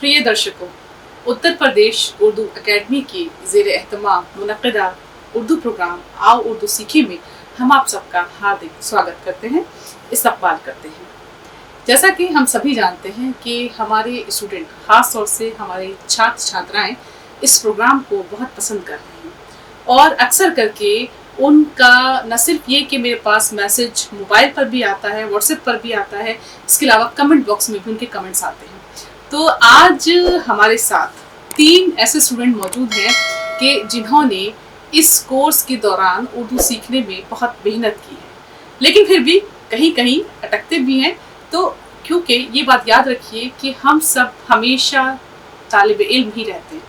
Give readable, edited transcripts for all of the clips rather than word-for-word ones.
प्रिय दर्शकों, उत्तर प्रदेश उर्दू अकेडमी की ज़ेर एहतमाम मुनक़्क़दा उर्दू प्रोग्राम आओ उर्दू सीखे में हम आप सबका हार्दिक स्वागत करते हैं, इस्तक़बाल करते हैं। जैसा कि हम सभी जानते हैं कि हमारे स्टूडेंट, ख़ास तौर से हमारे छात्र छात्राएं इस प्रोग्राम को बहुत पसंद कर रहे हैं और अक्सर करके उनका न सिर्फ ये कि मेरे पास मैसेज मोबाइल पर भी आता है, व्हाट्सएप पर भी आता है, इसके अलावा कमेंट बॉक्स में भी उनके कमेंट्स आते हैं। तो आज हमारे साथ 3 ऐसे स्टूडेंट मौजूद हैं कि जिन्होंने इस कोर्स के दौरान उर्दू सीखने में बहुत मेहनत की है, लेकिन फिर भी कहीं कहीं अटकते भी हैं। तो क्योंकि ये बात याद रखिए कि हम सब हमेशा तालिब इल्म ही रहते हैं,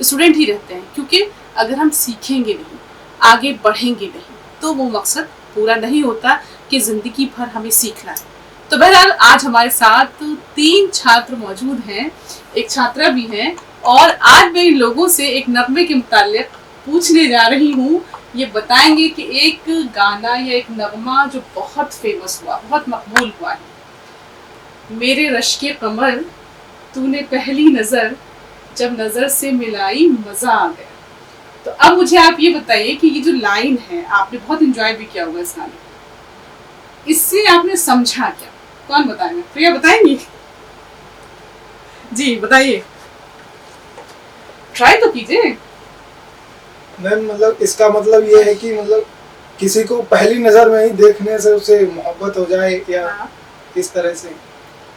स्टूडेंट ही रहते हैं, क्योंकि अगर हम सीखेंगे नहीं, आगे बढ़ेंगे नहीं, तो वो मकसद पूरा नहीं होता कि ज़िंदगी भर हमें सीखना है। तो बहरहाल आज हमारे साथ 3 छात्र मौजूद हैं, एक छात्रा भी हैं, और आज मैं इन लोगों से एक नगमे के मुताल्लिक़ पूछने जा रही हूँ। ये बताएंगे कि एक गाना या एक नगमा जो बहुत फेमस हुआ, बहुत मकबूल हुआ है, मेरे रश्के कमर तूने पहली नज़र जब नज़र से मिलाई मज़ा आ गया। तो अब मुझे आप ये बताइए कि ये जो लाइन है, आपने बहुत इंजॉय भी किया होगा इस गाने को, इससे आपने समझा क्या? कौन बताएगा? प्रिया बताएंगी? जी बताइए, ट्राई तो कीजिए। मैम मतलब इसका मतलब ये है कि मतलब किसी को पहली नजर में ही देखने से उसे मोहब्बत हो जाए या इस तरह से।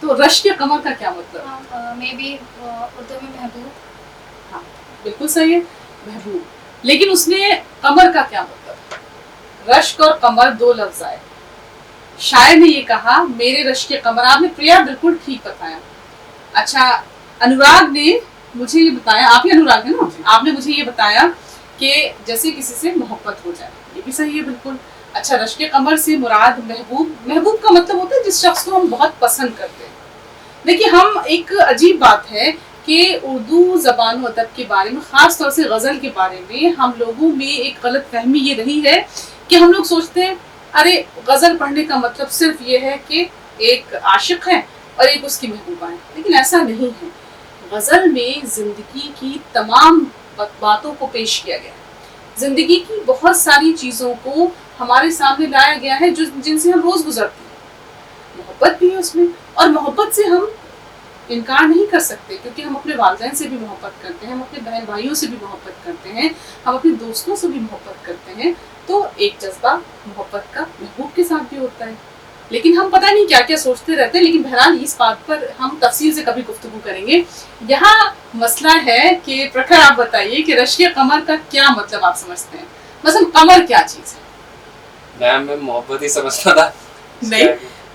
तो रश के कमर का क्या मतलब? मे बी उर्दू में महबूब। हाँ बिल्कुल सही है, महबूब। लेकिन उसने कमर का क्या मतलब? रश्क और कमर 2 लफ्ज आए, शायर ने ये कहा मेरे रश के कमर। आपने प्रिया बिल्कुल ठीक बताया। अच्छा, अनुराग ने मुझे ये बताया, आप ही अनुराग है ना, आपने मुझे ये बताया कि जैसे किसी से मोहब्बत हो जाए, ये भी सही है बिल्कुल। अच्छा, रश के कमर से मुराद महबूब, महबूब का मतलब होता है जिस शख्स को हम बहुत पसंद करते हैं। देखिए, हम एक अजीब बात है कि उर्दू ज़बान व अदब के बारे में, ख़ास तौर से गज़ल के बारे में, हम लोगों में एक गलत फहमी ये रही है कि हम लोग सोचते हैं अरे गज़ल पढ़ने का मतलब सिर्फ ये है कि एक आशिक है और एक उसकी महबूबा है, लेकिन ऐसा नहीं है। गज़ल में ज़िंदगी की तमाम बातों को पेश किया गया है, ज़िंदगी की बहुत सारी चीज़ों को हमारे सामने लाया गया है जो जिनसे हम रोज़ गुजरते हैं। मोहब्बत भी है उसमें, और मोहब्बत से हम इनकार नहीं कर सकते, क्योंकि हम अपने वालिदैन से भी मोहब्बत करते हैं, हम अपने बहन भाइयों से भी मोहब्बत करते हैं, हम अपने दोस्तों से भी मोहब्बत करते हैं। तो एक जज्बा मोहब्बत का महबूब के साथ भी होता है, लेकिन हम पता नहीं क्या क्या सोचते रहते हैं। लेकिन बहरहाल इस बात पर हम तफसील से कभी गुफ्तगू करेंगे। यहाँ मसला है कि प्रखर आप बताइए कि रश्के कमर का क्या मतलब आप समझते हैं? मतलब कमर क्या चीज़ है? मैम मैं मोहब्बत ही समझता था। नहीं,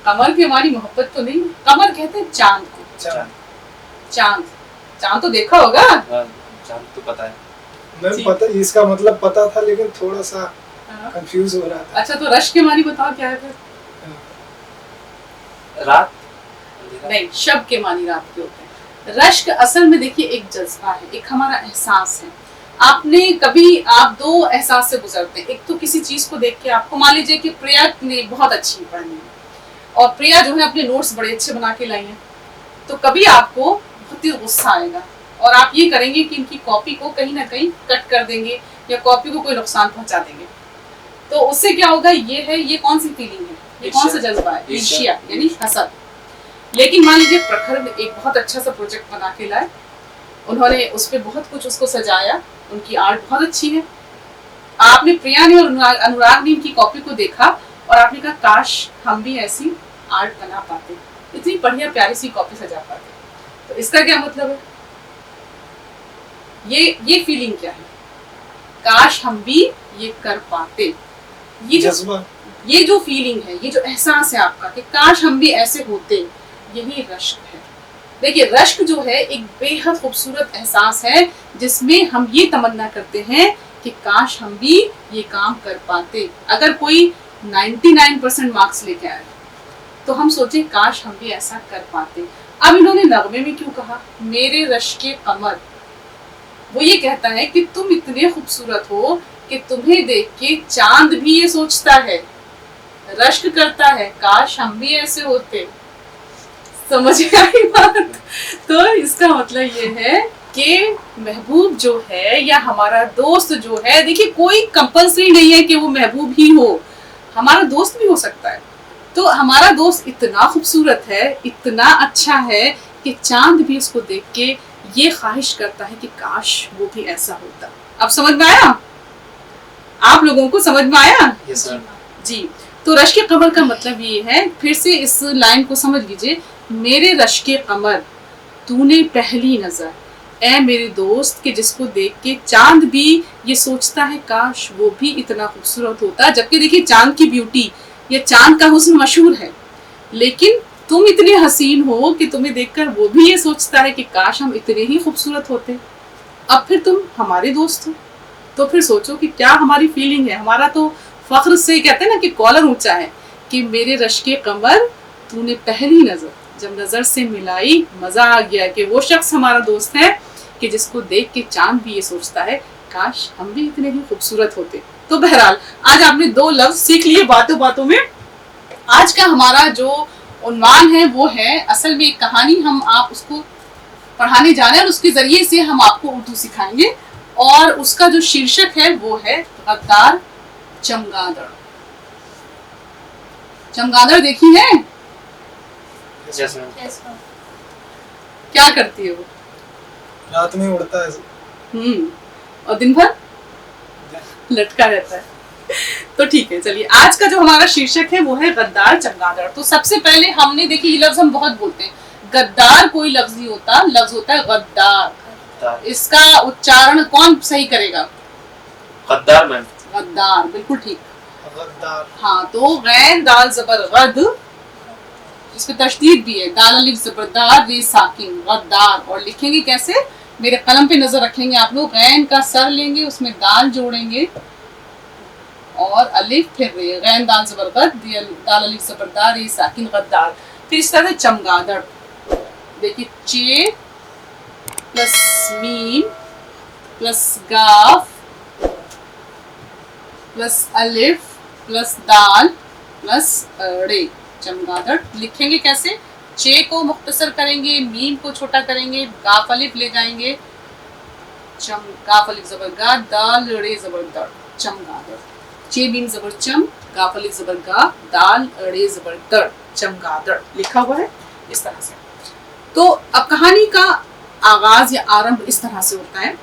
कमर की हमारी मोहब्बत तो नहीं, कमर कहते हैं चांद को। चांद, चांद तो देखा होगा। चांद तो पता है। मैं पता, इसका मतलब पता था, लेकिन थोड़ा सा कंफ्यूज हो रहा था। अच्छा, तो रश के मानी बताओ क्या है फिर? रात नहीं, शब के मानी रात के होते हैं। रश्क असल में देखिए एक जज्बा है, एक हमारा एहसास है। आपने कभी, आप 2 एहसास से गुजरते हैं। एक तो किसी चीज को देख के आपको, मान लीजिए कि प्रिया ने बहुत अच्छी पढ़नी है और प्रिया जो है अपने नोट्स बड़े अच्छे बना के लाई है, तो कभी आपको बहुत ही गुस्सा आएगा और आप ये करेंगे कि इनकी कॉपी को कहीं ना कहीं कट कर देंगे या कॉपी को कोई नुकसान पहुंचा देंगे। तो उससे क्या होगा? ये है, ये कौन सी फीलिंग है, ये कौन सा जज्बा है? ईर्ष्या, यानी हसद। लेकिन मान लीजिए प्रखर एक बहुत अच्छा सा प्रोजेक्ट बना के लाए, उन्होंने उस पर बहुत कुछ उसको सजाया, उनकी आर्ट बहुत अच्छी है। आपने, प्रिया ने और अनुराग ने इनकी कॉपी को देखा और आपने कहा काश हम भी ऐसी आर्ट बना पाते, इतनी बढ़िया प्यारी सी कॉपी सजा पाते। तो इसका क्या मतलब है? ये फीलिंग क्या है? काश हम भी ये कर पाते। ये जो फीलिंग है, ये जो एहसास है आपका कि काश हम भी ऐसे होते, यही रश्क है। देखिए, रश्क जो है एक बेहद खूबसूरत एहसास है जिसमें हम ये तमन्ना करते हैं कि काश हम भी ये काम कर पाते। अगर कोई 99% मार्क्स लेके आए तो हम सोचे काश हम भी ऐसा कर पाते। अब इन्होंने नगमे में क्यों कहा मेरे रश्के कमर? वो ये कहता है कि तुम इतने खूबसूरत हो कि तुम्हें देख के चांद भी ये सोचता है, रश्क करता है, काश हम भी ऐसे होते। समझ में आई बात? तो इसका मतलब ये है कि महबूब जो है या हमारा दोस्त जो है, देखिए कोई कंपल्सरी नहीं है कि वो महबूब ही हो, हमारा दोस्त भी हो सकता है। तो हमारा दोस्त इतना खूबसूरत है, इतना अच्छा है कि चांद भी उसको देख के ये ख्वाहिश करता है कि काश वो भी ऐसा होता। अब समझ में आया? आप लोगों को समझ में आया? Yes sir. जी। तो रश्क कमर का मतलब ये है, फिर से इस लाइन को समझ लीजिए, मेरे रश्क कमर तूने पहली नजर, ऐ मेरे दोस्त के जिसको देख के चांद भी ये सोचता है काश वो भी इतना खूबसूरत होता। जबकि देखिए चांद की ब्यूटी या चांद का हुस्न मशहूर है, लेकिन तुम इतने हसीन हो कि तुम्हें देखकर वो भी ये सोचता है कि काश हम इतने ही खूबसूरत होते। अब फिर तुम हमारे दोस्त हो, तो फिर सोचो कि क्या हमारी फीलिंग है। हमारा तो फख्र से कहते हैं ना कि कॉलर ऊंचा है कि मेरे रश्के कमर तूने पहली नजर, जब नजर से मिलाई मजा आ गया कि वो शख्स हमारा दोस्त है कि जिसको देख के चांद भी ये सोचता है काश हम भी इतने ही खूबसूरत होते। तो बहरहाल आज आपने 2 लफ्ज सीख लिए बातों बातों में। आज का हमारा जो उन्वान है वो है, असल में एक कहानी हम आप उसको पढ़ाने जा रहे हैं और उसके जरिए से हम आपको उर्दू सिखाएंगे, और उसका जो शीर्षक है वो है गद्दार चमगादड़। चमगादड़ देखी है? Yes ma'am. Yes ma'am. क्या करती है वो? रात में उड़ता है। और दिन भर लटका रहता है। तो ठीक है, चलिए आज का जो हमारा शीर्षक है वो है गद्दार चमगादड़। तो सबसे पहले हमने देखी, ये लफ्ज हम बहुत बोलते हैं, गद्दार कोई लफ्ज नहीं होता, लफ्ज होता है गद्दार। इसका उच्चारण कौन सही करेगा? गद्दार मैम। गद्दार, बिल्कुल ठीक। गद्दार। हाँ, तो गैन दाल जबर गद, इस पे तशदीद भी है, दाल अलिफ जबर दार रे साकिन, गद्दार। और लिखेंगे कैसे? मेरे कलम पे नजर रखेंगे आप लोग, गैन का सर लेंगे, उसमें दाल जोड़ेंगे और अलिफ फिर रे, गैन दाल जबर गद, दाल अलिफ जबर दार रे साकिन, गद्दार। फिर इस तरह से चमगादड़, देखिए चे प्लस मीम प्लस गाफ प्लस अलिफ प्लस दाल प्लस रे, चमगादड़। लिखेंगे कैसे? चे को मुख्तसर करेंगे, मीम को छोटा करेंगे, गाफ अलिफ ले जाएंगे, गाफ अलिफ जबर गा, दाल रे जबर दड़, चमगादड़। चे मीम जबर चम, गाफ अलिफ जबर गा, दाल रे जबर दड़, चमगादड़ लिखा हुआ है इस तरह से। तो अब कहानी का आगाज या आरंभ इस तरह से होता है,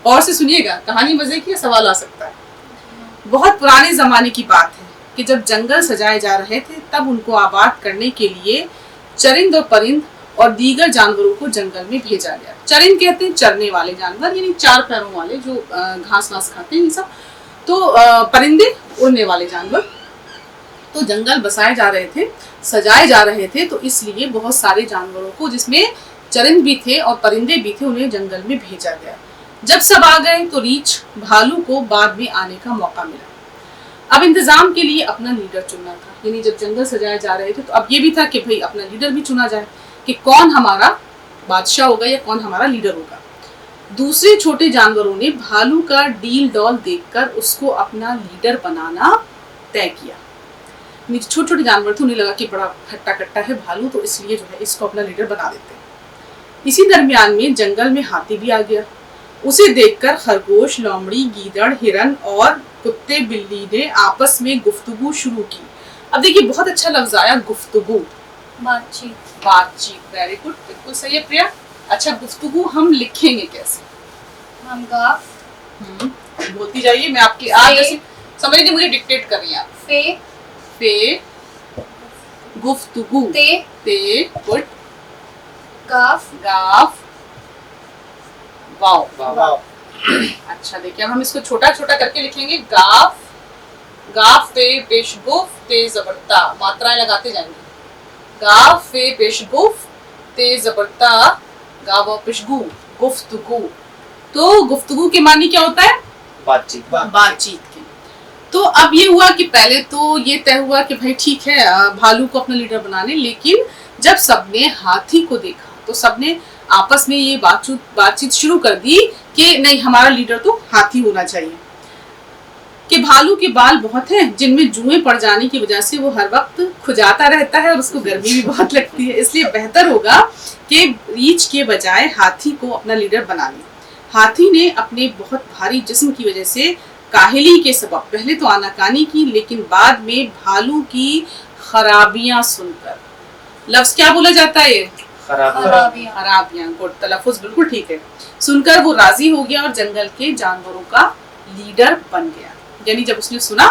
और से सुनिएगा, कहानी मजे की, सवाल आ सकता है। बहुत पुराने जमाने की बात है कि जब जंगल सजाए जा रहे थे, तब उनको आबाद करने के लिए चरिंद और परिंद और दीगर जानवरों को जंगल में भेजा गया। चरिंद कहते हैं चरने वाले जानवर, यानी 4 पैरों वाले जो घास वास खाते हैं, ये सब। तो परिंदे उड़ने वाले जानवर। तो जंगल बसाए जा रहे थे, सजाए जा रहे थे, तो इसलिए बहुत सारे जानवरों को, जिसमें चरिंद भी थे और परिंदे भी थे, उन्हें जंगल में भेजा गया। जब सब आ गए तो रीछ भालू को बाद में आने का मौका मिला। अब इंतजाम के लिए अपना लीडर चुनना था, यानी जब जंगल सजाए जा रहे थे तो अब ये भी था कि भाई अपना लीडर भी चुना जाए कि कौन हमारा बादशाह होगा या कौन हमारा लीडर होगा। दूसरे छोटे जानवरों ने भालू का डील डॉल देखकर उसको अपना लीडर बनाना तय किया। छोटे छोटे जानवर थे, उन्हें लगा कि बड़ा हट्टा कट्टा है भालू, तो इसलिए जो है इसको अपना लीडर बना देते हैं। इसी दरमियान में जंगल में हाथी भी आ गया। उसे देखकर खरगोश, लोमड़ी, गीदड़, हिरन और कुत्ते बिल्ली ने आपस में गुफ्तगू शुरू की। अब देखिए बहुत अच्छा लफ्ज आया, गुफ्तगू, बातचीत। बातचीत। वेरी गुड, बिल्कुल सही है प्रिया। अच्छा, गुफ्तगू हम लिखेंगे कैसे? हम गाफ बोलती जाइए, मैं आपकी आज जैसे समझ लीजिए मुझे डिक्टेट कर रही हैं आप। फे फे, गुफ्तगू, ते ते, गुड, गाफ गाफ, वाव। वाव। अच्छा देखिए, अब हम इसको छोटा छोटा करके लिखेंगे। गाफ, गाफ फे पेश गुफ ते जबरता, मात्राएं लगाते जाएंगे। गाफ फे पेश गुफ ते जबरता, गावा पेशगु, गुफ्तगू। तो गुफ्तगू के मानी क्या होता है? बातचीत। बातचीत की। तो अब ये हुआ कि पहले तो ये तय हुआ कि भाई ठीक है भालू को अपना लीडर बनाने, लेकिन जब सबने हाथी को देखा तो सबने आपस में ये बातचीत शुरू कर दी कि नहीं, हमारा लीडर तो हाथी होना चाहिए। कि भालू के बाल बहुत हैं जिनमें जुएं पड़ जाने की वजह से वो हर वक्त खुजाता रहता है और उसको गर्मी भी बहुत लगती है, इसलिए बेहतर होगा कि रीछ के बजाय हाथी को अपना लीडर बना ले। हाथी ने अपने बहुत भारी जिस्म की वजह से काहिली के सबब पहले तो आनाकानी की, लेकिन बाद में भालू की खराबियां सुनकर, लफ्ज क्या बोला जाता है ये? खराबियां। खराबियां, गुड, तलफ्फुज बिल्कुल ठीक है। सुनकर वो राजी हो गया और जंगल के जानवरों का लीडर बन गया। यानी जब उसने सुना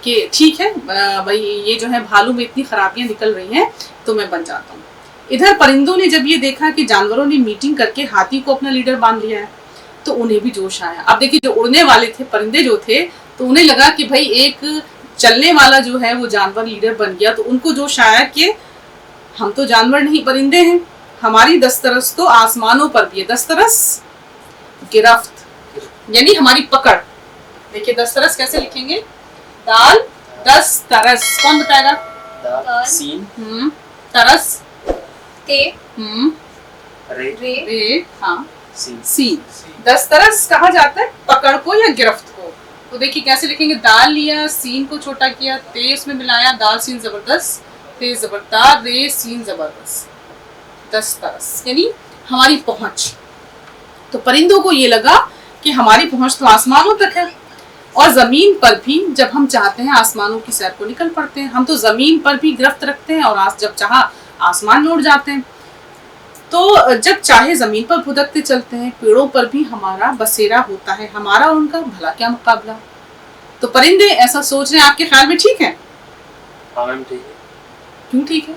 कि ठीक है भाई ये जो है भालू में इतनी खराबियां निकल रही हैं तो मैं बन जाता हूँ। इधर परिंदों ने जब ये देखा कि जानवरों ने मीटिंग करके हाथी को अपना लीडर मान लिया है तो उन्हें भी जोश आया। अब देखिए जो उड़ने वाले थे परिंदे जो थे तो उन्हें लगा कि भाई एक चलने वाला जो है वो जानवर लीडर बन गया, तो उनको जोश आया कि हम तो जानवर नहीं परिंदे हैं, हमारी दस्तरस तो आसमानों पर भी है। दस्तरस गिरफ्त यानी हमारी पकड़। देखिए दस्तरस कैसे लिखेंगे? दाल दस तरस, कौन बताएगा? सीन तरस ते रे रे रे, हाँ सीन सी। दस्तरस कहा जाता है पकड़ को या गिरफ्त को। तो देखिए कैसे लिखेंगे? दाल लिया, सीन को छोटा किया, ते उसमें मिलाया, दाल सीन जबरदस्त, ते जबरदार, रे सीन जबरदस्त, दस्तरस यानी हमारी पहुंच। तो परिंदों को ये लगा कि हमारी पहुंच तो आसमानों तक है और जमीन पर भी जब हम चाहते हैं आसमानों की सैर को निकल पड़ते हैं। हम तो जमीन पर भी गिरफ्त रखते हैं और जब चाहा आसमान में उड़ जाते हैं। तो जब चाहे जमीन पर भुदकते चलते हैं, पेड़ों पर भी हमारा बसेरा होता है, हमारा और उनका भला क्या मुकाबला। तो परिंदे ऐसा सोच रहे हैं, आपके ख्याल में ठीक है? हाँ मैम ठीक है। क्यों ठीक है?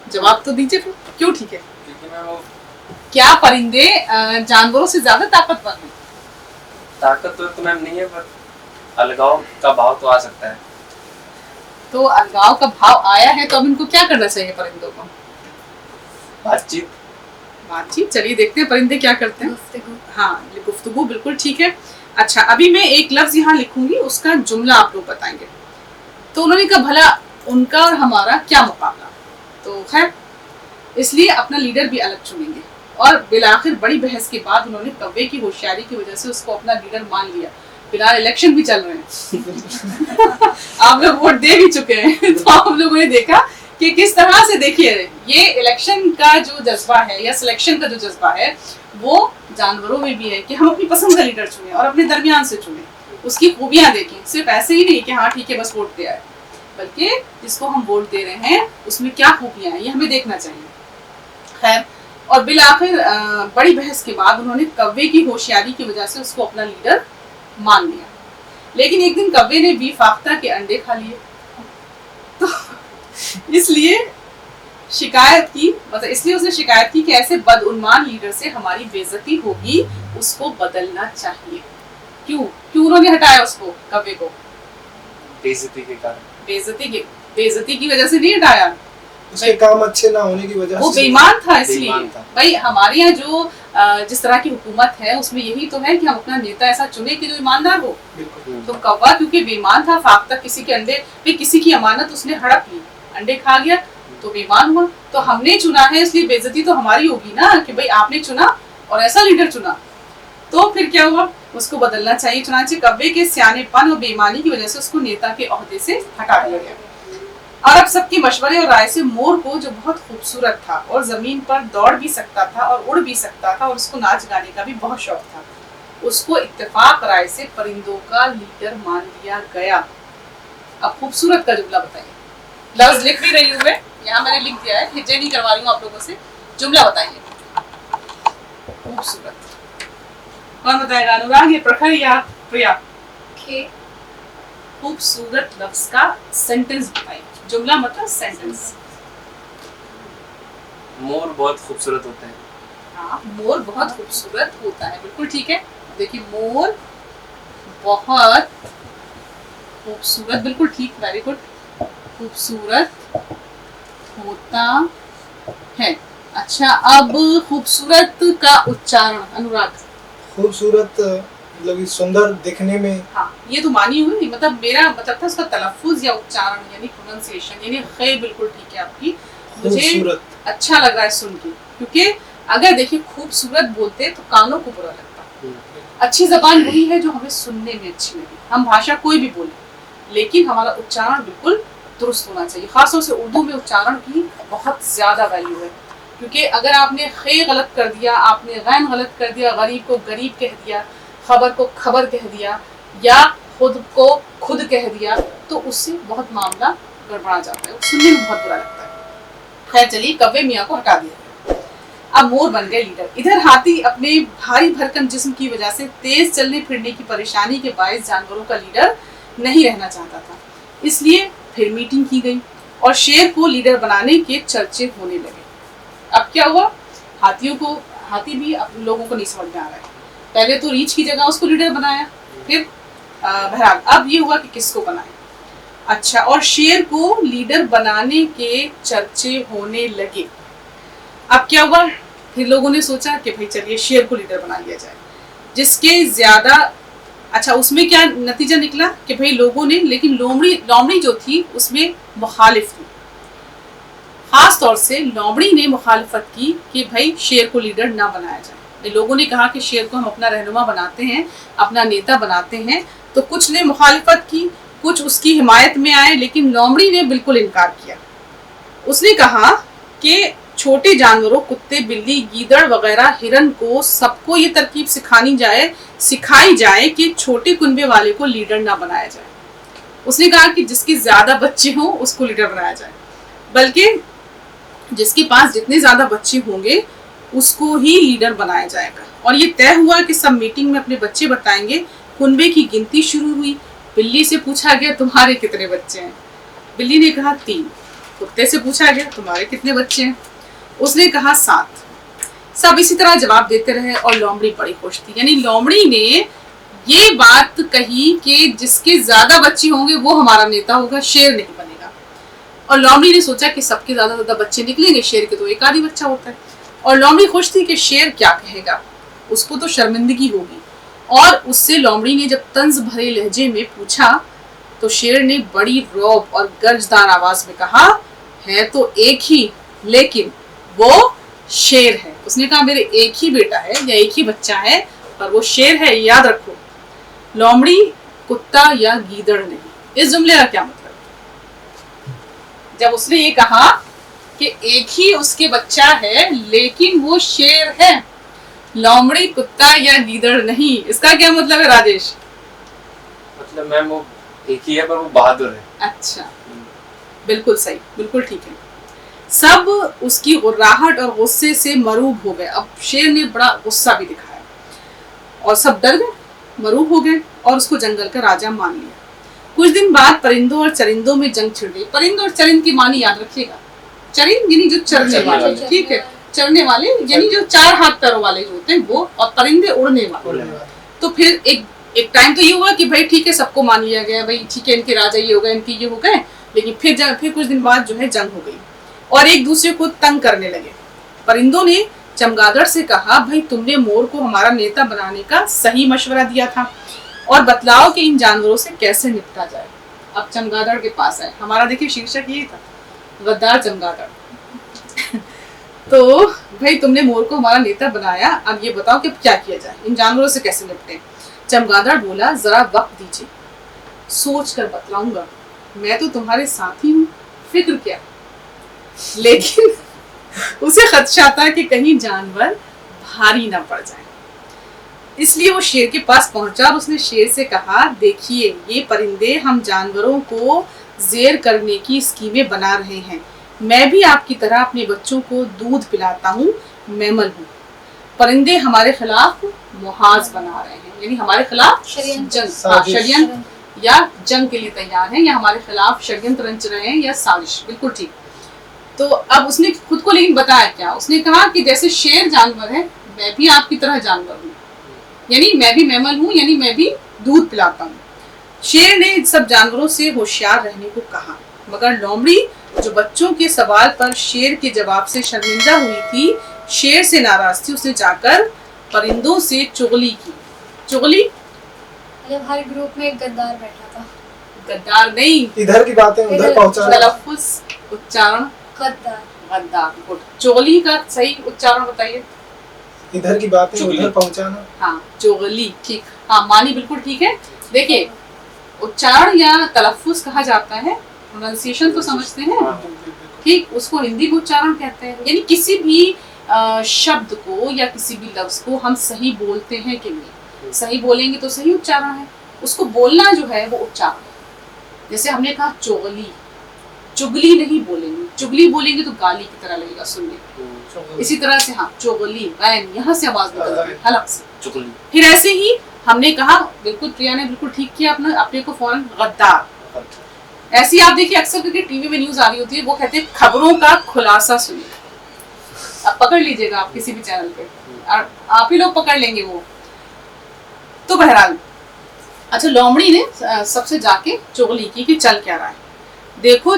जवाब तो दीजिए फिर, क्यों ठीक है? क्योंकि मैम वो क्या परिंदे जानवरों से ज्यादा ताकतवर हैं? ताकतवर तो मैम नहीं है, पर अलगाव का भाव तो आ सकता है। तो अलगाव का भाव आया है तो अब इनको क्या करना चाहिए परिंदों को? बातचीत बातचीत। चलिए देखते हैं परिंदे क्या करते हैं। गुफ्तगू। हाँ गुफ्तगू बिल्कुल ठीक है। अच्छा अभी मैं एक लफ्ज यहाँ लिखूंगी, उसका जुमला आप लोग बताएंगे। तो उन्होंने कहा भला उनका और हमारा क्या मुकाबला। तो खैर इसलिए अपना लीडर भी अलग चुनेंगे और बिलाखिर बड़ी बहस के बाद उन्होंने कव्वे की होशियारी की वजह से उसको अपना लीडर मान लिया। फिलहाल इलेक्शन भी चल रहे हैं आप लोग वोट दे भी चुके हैं तो आप लोगों ने देखा कि किस तरह से, देखिए ये इलेक्शन का जो जज्बा है या सिलेक्शन का जो जज्बा है वो जानवरों में भी है कि हम अपनी पसंद का लीडर चुने और अपने दरमियान से चुने, उसकी खूबियां देखें। सिर्फ ऐसे ही नहीं कि हाँ ठीक है बस वोट दिया है, बल्कि जिसको हम वोट दे रहे हैं उसमें क्या खूबियां हैं ये हमें देखना चाहिए। खैर और बिलाखिर बड़ी बहस के बाद उन्होंने कव्वे की होशियारी की वजह से उसको अपना लीडर मान लिया। लेकिन एक दिन कव्वे ने बी फाख्ता के अंडे खा लिए तो इसलिए शिकायत की, मतलब इसलिए उसने शिकायत की कि ऐसे बदउन्मान लीडर से हमारी बेइज्जती होगी, उसको बदलना चाहिए। क्यों क्यों उन्होंने हटाया उसको, कव्वे को? बेइज्जती के कारण। बेइज्जती की वजह से नहीं हटाया, उसके काम अच्छे ना होने की वजह वो से बेईमान था। इसलिए बेईमान था। भाई हमारे यहाँ जो जिस तरह की हुकूमत है उसमें यही तो है कि हम अपना नेता ऐसा चुने कि जो ईमानदार हो। बिल्कुल। तो कौवा क्योंकि बेईमान था, फाख्ता किसी के अंडे पे किसी की अमानत उसने हड़प ली, अंडे खा गया तो बेईमान हुआ। तो हमने चुना है इसलिए बेइज्जती तो हमारी होगी ना कि भाई आपने चुना और ऐसा लीडर चुना। तो फिर क्या हुआ, उसको बदलना चाहिए, चुना चाहिए। कव्वे के सियानेपन और बेईमानी की वजह से उसको नेता के ओहदे से हटा दिया गया। और अब सबके मशवरे और राय से मोर को, जो बहुत खूबसूरत था और जमीन पर दौड़ भी सकता था और उड़ भी सकता था और उसको नाच गाने का भी बहुत शौक था, उसको इत्तेफाक राय से परिंदों का लीडर मान लिया गया। अब खूबसूरत का जुमला बताइए। लफ्ज लिख भी रही हूँ मैं, यहाँ मैंने लिख दिया है, हिज्जे नहीं करवा रही हूँ आप लोगों से। जुमला बताइए खूबसूरत। कौन बताएगा? अनुराग या प्रखर या प्रिया? खे खूबसूरत लफ्ज का सेंटेंस बताइए। जुमला मतलब सेंटेंस। मोर बहुत खूबसूरत होते हैं। हाँ मोर बहुत खूबसूरत होता है, बिल्कुल ठीक है। देखिए मोर बहुत खूबसूरत, बिल्कुल ठीक, वेरी गुड, खूबसूरत होता है। अच्छा अब खूबसूरत का उच्चारण अनुराग। खूबसूरत मतलब सुंदर दिखने में। हाँ ये तो मानी हुई, मतलब मेरा मतलब था उसका तलफ्फुज या उच्चारण यानी प्रोनाउंसिएशन, यानी खे बिल्कुल ठीक है आपकी। मुझे खूबसूरत अच्छा लग रहा है सुन के, क्योंकि अगर देखिए खूबसूरत बोलते तो कानों को बुरा लगता, अच्छी जबान वही है जो हमें सुनने में अच्छी लगे। हम भाषा कोई भी बोले लेकिन हमारा उच्चारण बिल्कुल दुरुस्त होना चाहिए। खासतौर से उर्दू में उच्चारण की बहुत ज़्यादा वैल्यू है, क्योंकि अगर आपने खे गलत कर दिया, आपने गैन गलत कर दिया, गरीब को गरीब कह दिया, खबर को खबर कह दिया या खुद को खुद कह दिया, तो उससे बहुत मामला गड़बड़ा जाता है, सुनने में बहुत बुरा लगता है। खैर चलिए, कव्वे मियाँ को हटा दिया, अब मोर बन गए लीडर। इधर हाथी अपने भारी भरकम जिस्म की वजह से तेज चलने फिरने की परेशानी के बायस जानवरों का लीडर नहीं रहना चाहता था, इसलिए फिर मीटिंग की गई और शेर को लीडर बनाने के चर्चे होने लगे। अब क्या हुआ, हाथी भी अब लोगों को नहीं समझ में आ रहा है। पहले तो रीछ की जगह उसको लीडर बनाया, फिर बहरहाल अब ये हुआ कि किसको बनाए। अच्छा, और शेर को लीडर बनाने के चर्चे होने लगे। अब क्या हुआ, फिर लोगों ने सोचा कि भाई चलिए शेर को लीडर बना लिया जाए, जिसके ज्यादा अच्छा उसमें क्या नतीजा निकला कि भाई लोगों ने, लेकिन लोमड़ी जो थी उसमें मुखालिफ थी। खास तौर से लोमड़ी ने मुखालिफत की कि भाई शेर को लीडर ना बनाया जाए। लोगों ने कहा कि शेर को हम अपना रहनुमा बनाते हैं, अपना नेता बनाते हैं, तो कुछ ने मुखालिफत की, कुछ उसकी हिमायत में आए, लेकिन लोमड़ी ने बिल्कुल इनकार किया। उसने कहा कि छोटे जानवरों, कुत्ते, बिल्ली, गीदड़ वगैरह, हिरन को सबको ये तरकीब सिखाई जाए कि छोटे कुनबे वाले को लीडर ना बनाया जाए। उसने कहा कि जिसके ज्यादा बच्चे हों उसको लीडर बनाया जाए, बल्कि जिसके पास जितने ज्यादा बच्चे होंगे उसको ही लीडर बनाया जाएगा। और ये तय हुआ कि सब मीटिंग में अपने बच्चे बताएंगे। कुनबे की गिनती शुरू हुई। बिल्ली से पूछा गया तुम्हारे कितने बच्चे हैं? बिल्ली ने कहा 3। कुत्ते से पूछा गया तुम्हारे कितने बच्चे हैं? उसने कहा 7। सब इसी तरह जवाब देते रहे और लोमड़ी बड़ी खुश थी। यानी लोमड़ी ने ये बात कही कि जिसके ज्यादा बच्चे होंगे वो हमारा नेता होगा, शेर नहीं बनेगा। और लोमड़ी ने सोचा कि सबके ज्यादा बच्चे निकलेंगे, शेर के तो एक आधी बच्चा होता है। और लोमड़ी खुश थी कि शेर क्या कहेगा, उसको तो शर्मिंदगी होगी। और उससे लोमड़ी ने जब तंज भरे लहजे में पूछा तो शेर ने बड़ी रौब और गर्जदार आवाज में कहा, है तो एक ही, लेकिन वो शेर है। उसने कहा मेरे एक ही बेटा है या एक ही बच्चा है, पर वो शेर है, याद रखो। लोमड़ी कुत्ता या गीदड़ नहीं। इस जुमले का क्या मतलब? जब उसने ये कहा कि एक ही उसके बच्चा है लेकिन वो शेर है, लोमड़ी कुत्ता या गीदड़ नहीं, इसका क्या मतलब है राजेश? मतलब मैम वो एक ही है पर वो बहादुर है। अच्छा, बिल्कुल सही, बिल्कुल ठीक है। सब उसकी गुर्राहट और गुस्से से मरूब हो गए। अब शेर ने बड़ा गुस्सा भी दिखाया और सब डर गए, मरूब हो गए और उसको जंगल का राजा मान लिया। कुछ दिन बाद परिंदों और चरिंदों में जंग छिड़ गई। परिंद और चरिंद की मानी याद रखिएगा। चरिंद यानी जो चरने वाले, ठीक है, चरने वाले यानी जो 4 हाथ पैरों वाले जो होते हैं वो, और परिंदे उड़ने वाले। तो फिर एक टाइम तो ये हुआ कि भाई ठीक है, सबको मान लिया गया, भाई ठीक है, इनके राजा ये हो गए, इनके ये हो गए। लेकिन फिर कुछ दिन बाद जो है जंग हो गई और एक दूसरे को तंग करने लगे। परिंदों ने चमगादड़ से कहा, भाई तुमने मोर को हमारा नेता बनाने का सही मशवरा दिया था और बतलाओ कि इन जानवरों से कैसे निपटा जाए। अब चमगादड़ के पास है, हमारा देखिए शीर्षक यही था, गद्दार चमगादड़। तो भाई तुमने मोर को हमारा नेता बनाया, अब ये बताओ कि क्या किया जाए, इन जानवरों से कैसे निपटे। चमगादड़ बोला, जरा वक्त दीजिए, सोच कर बतलाऊंगा। मैं तो तुम्हारे साथी हूँ, फिक्र क्या। लेकिन उसे खदशा था कि कहीं जानवर भारी ना पड़ जाए, इसलिए वो शेर के पास पहुंचा और उसने शेर से कहा, देखिए ये परिंदे हम जानवरों को जेर करने की स्कीमें बना रहे हैं। मैं भी आपकी तरह अपने बच्चों को दूध पिलाता हूँ, मैमल हूँ। परिंदे हमारे खिलाफ मुहाज बना रहे हैं, यानी हमारे खिलाफ षड्यंत्र या जंग के लिए तैयार हैं, या हमारे खिलाफ षड्यंत्र रच रहे हैं या साजिश। बिल्कुल ठीक। तो अब उसने खुद को लेकिन बताया क्या, उसने कहा कि जैसे शेर जानवर है, मैं भी आपकी तरह जानवर हूँ, यानी मैं भी मैमल हूँ, यानी मैं भी दूध पिलाता हूँ। शेर ने सब जानवरों से होशियार रहने को कहा, मगर लोमड़ी जो बच्चों के सवाल पर शेर के जवाब से शर्मिंदा हुई थी, शेर से नाराज थी। उसने जाकर परिंदों से चुगली की। चुगली मतलब हर ग्रुप में एक गद्दार बैठा था। गद्दार नहीं, इधर की बातें उधर पहुंचा। उच्चारण गद्दार। गद्दार। गुड। चुगली का सही उच्चारण बताइए। इधर की बातें चुगली। उधर पहुंचाना। हाँ, चुगली, ठीक। हाँ, मानी बिल्कुल ठीक है। देखिए, उच्चारण या तलफ्फुज कहा जाता है, प्रोनाउंसिएशन तो समझते हैं, ठीक, उसको हिंदी में उच्चारण कहते हैं। यानी किसी भी शब्द को या किसी भी लफ्ज को हम सही बोलते हैं कि नहीं, सही बोलेंगे तो सही उच्चारण है, उसको बोलना जो है वो उच्चारण है। जैसे हमने कहा चुगली, चुगली नहीं बोलेंगे, चुगली बोलेंगे तो गाली की तरह लगेगा सुनने। इसी तरह से हाँ, चुगली, यहाँ से आवाज निकलती है हलक से, चुगली। फिर ऐसे ही हमने कहा, बिल्कुल प्रिया ने बिल्कुल ठीक किया अपने को फौरन, गद्दार। ऐसे ही आप देखिए अक्सर करके टीवी में न्यूज आ रही होती है, वो कहते हैं खबरों का खुलासा सुनिए। अब पकड़ लीजिएगा आप किसी भी चैनल पे, आप ही लोग पकड़ लेंगे वो। तो बहरहाल, अच्छा, लोमड़ी ने सबसे जाके चुगली की कि चल क्या रहा है। देखो,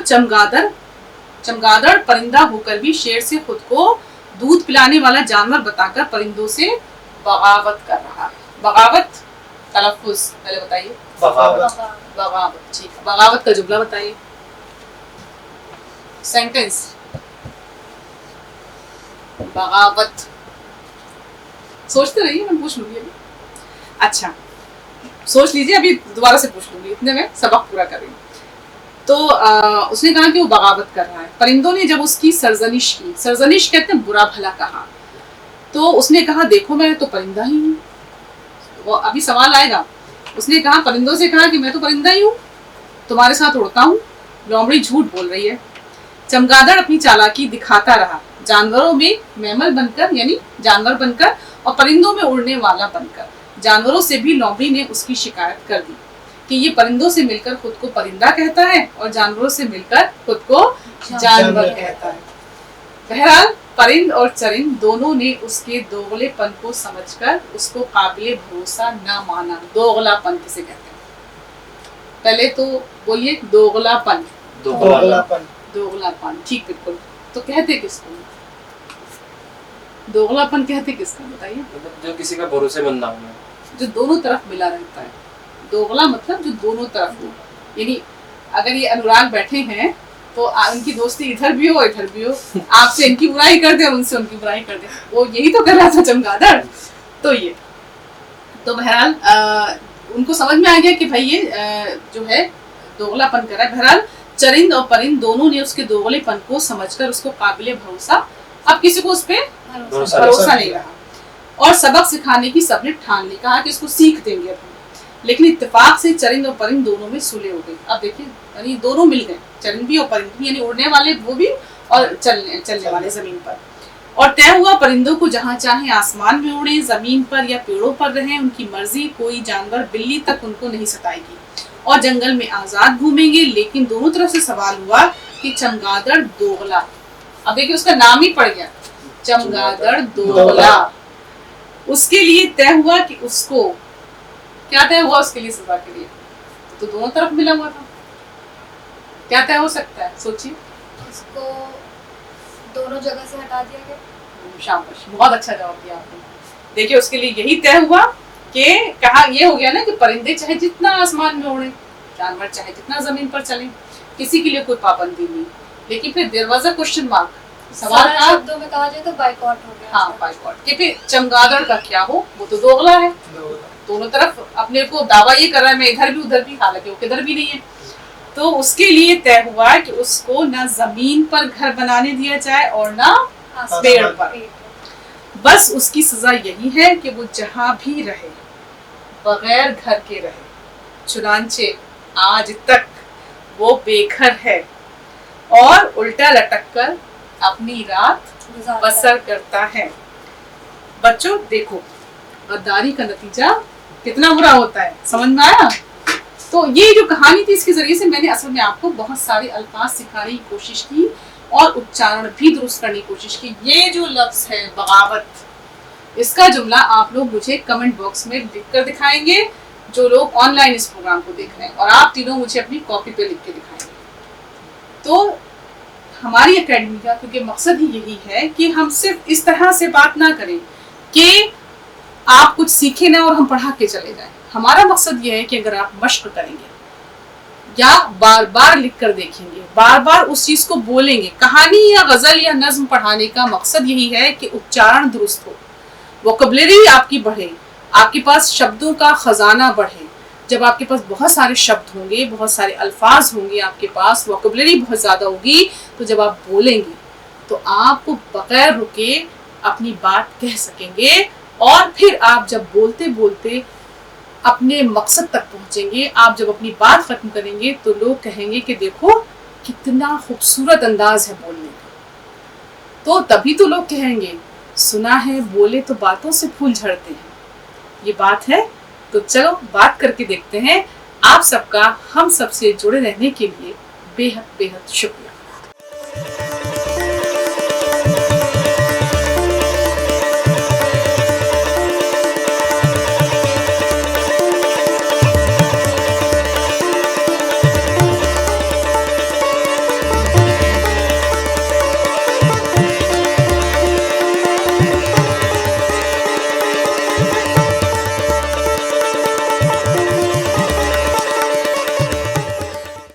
चमगादड़ परिंदा होकर भी शेर से खुद को दूध पिलाने वाला जानवर बताकर परिंदों से बगावत कर रहा है। बगावत तलफ्फुज पहले बताइए। बगावत। बगावत, ठीक। बगावत का जुमला बताइए, सेंटेंस। बगावत, सोचते रहिए, मैं पूछ लूंगी अभी। अच्छा, सोच लीजिए, अभी दोबारा से पूछ लूंगी, इतने में सबक पूरा करेंगे। तो उसने कहा कि वो बगावत कर रहा है। परिंदों ने जब उसकी सरजनिश की, सरजनिश कहते हैं बुरा भला कहा, तो उसने कहा देखो मैं तो परिंदा ही हूँ। वो अभी सवाल आएगा। उसने कहा, परिंदों से कहा कि मैं तो परिंदा ही हूँ, तुम्हारे साथ उड़ता हूँ। लोमड़ी झूठ बोल रही है। चमगादड़ अपनी चालाकी दिखाता रहा, जानवरों में मैमल बनकर यानी जानवर बनकर और परिंदों में उड़ने वाला बनकर। जानवरों से भी लोमड़ी ने उसकी शिकायत कर दी कि ये परिंदों से मिलकर खुद को परिंदा कहता है और जानवरों से मिलकर खुद को जानवर कहता है। बहरहाल, परिंद और चरिंद दोनों ने उसके दोगलेपन को समझकर उसको काबिले भरोसा न माना। दोगलापन किसे कहते हैं? पहले तो बोलिए, दोगलापन। दोगलापन। दोगलापन, ठीक, बिल्कुल। तो कहते किसको? दोगलापन कहते किसको बताइए? मतलब जो किसी का भरोसेमंद ना हो, जो दोनों तरफ मिला रहता है। दोगला मतलब जो दोनों तरफ हो, यानी अगर ये अनुराग बैठे हैं तो उनकी दोस्ती इधर भी हो इधर भी हो, आपसे इनकी बुराई कर दे और उनसे उनकी बुराई कर दे, वो यही तो कर रहा था चमगादड़। तो ये तो बहरहाल उनको समझ में आ गया कि भाई ये जो है दोगलापन कर रहा है। बहरहाल, चरिंद और परिंद दोनों ने उसके दोगलेपन को समझकर उसको काबिले भरोसा, अब किसी को उस पर भरोसा नहीं रहा और सबक सिखाने की सबने ठान ली। कहा कि इसको सीख देंगे अब हम। लेकिन इत्तेफाक से चरिंद और परिंद दोनों में सुलह हो गई। अब देखिए, यानी दोनों मिल गए, चरिंद भी और परिंद भी, यानी उड़ने वाले वो भी और चलने वाले जमीन पर। और तय हुआ परिंदों को जहाँ चाहे आसमान में उड़े, जमीन पर या पेड़ों पर रहें, उनकी मर्जी, कोई जानवर बिल्ली तक उनको नहीं सताएगी और जंगल में आजाद घूमेंगे। लेकिन दोनों तरफ से सवाल हुआ कि चमगादड़ दोगला, अब देखिए उसका नाम ही पड़ गया, चमगादड़ दोगला। उसके लिए तय हुआ कि उसको क्या तय हुआ, उसके लिए सजा के लिए तो दोनों तरफ मिला हुआ था। क्या तय हो सकता है, सोचिए। उसको दोनों जगह से हटा दिया गया। शाबाश, बहुत अच्छा जवाब दिया आपने। देखिए, उसके लिए यही तय हुआ कि कहा ये हो गया ना कि परिंदे चाहे जितना आसमान में उड़े, जानवर चाहे जितना जमीन पर चले, किसी के लिए कोई पाबंदी नहीं। लेकिन फिर there was a question mark, सवाल था, शब्दों में कहा जाए तो बाइकआउट हो गया। हाँ बाइकआउट, कि फिर चमगादड़ का क्या हो, वो तो दोगला है, दोनों तरफ अपने को दावा ये कर रहा है मैं इधर भी उधर भी, हालांकि वो किधर भी नहीं है। तो उसके लिए तय हुआ कि उसको ना जमीन पर घर बनाने दिया जाए और ना पेड़ पर। बस उसकी सजा यही है कि वो जहां भी रहे बगैर घर के रहे, चुनांचे आज तक वो बेघर है और उल्टा लटक कर अपनी रात बसर करता है। बच्चों देखो, गद्दारी का नतीजा कितना बुरा होता है, समझ में आया? तो ये जो कहानी थी, इसके जरिए से मैंने असल में आपको बहुत सारे अल्फाज सिखाने की कोशिश की और उच्चारण भी दुरुस्त करने की कोशिश की। ये जो लफ्ज है बगावत, इसका जुमला आप लोग मुझे कमेंट बॉक्स में लिख कर दिखाएंगे, जो लोग ऑनलाइन इस प्रोग्राम को देख रहे हैं, और आप तीनों मुझे अपनी कॉपी पे लिख के दिखाएंगे। तो हमारी एकेडमी का क्योंकि मकसद ही यही है कि हम सिर्फ इस तरह से बात ना करें कि आप कुछ सीखे ना और हम पढ़ा के चले जाएं। हमारा मकसद ये है कि अगर आप मश्क करेंगे या बार बार लिख कर देखेंगे, बार बार उस चीज को बोलेंगे, कहानी या गजल या नज्म पढ़ाने का मकसद यही है कि उच्चारण दुरुस्त हो, वोकैबुलरी आपकी बढ़े, आपके पास शब्दों का खजाना बढ़े। जब आपके पास बहुत सारे शब्द होंगे, बहुत सारे अल्फाज होंगे, आपके पास वोकैबुलरी बहुत ज़्यादा होगी, तो जब आप बोलेंगे तो आप बगैर रुके अपनी बात कह सकेंगे। और फिर आप जब बोलते बोलते अपने मकसद तक पहुंचेंगे, आप जब अपनी बात खत्म करेंगे तो लोग कहेंगे कि देखो कितना खूबसूरत अंदाज है बोलने का। तो तभी तो लोग कहेंगे, सुना है बोले तो बातों से फूल झड़ते हैं। ये बात है। तो चलो बात करके देखते हैं। आप सबका हम सबसे जुड़े रहने के लिए बेहद बेहद शुक्रिया।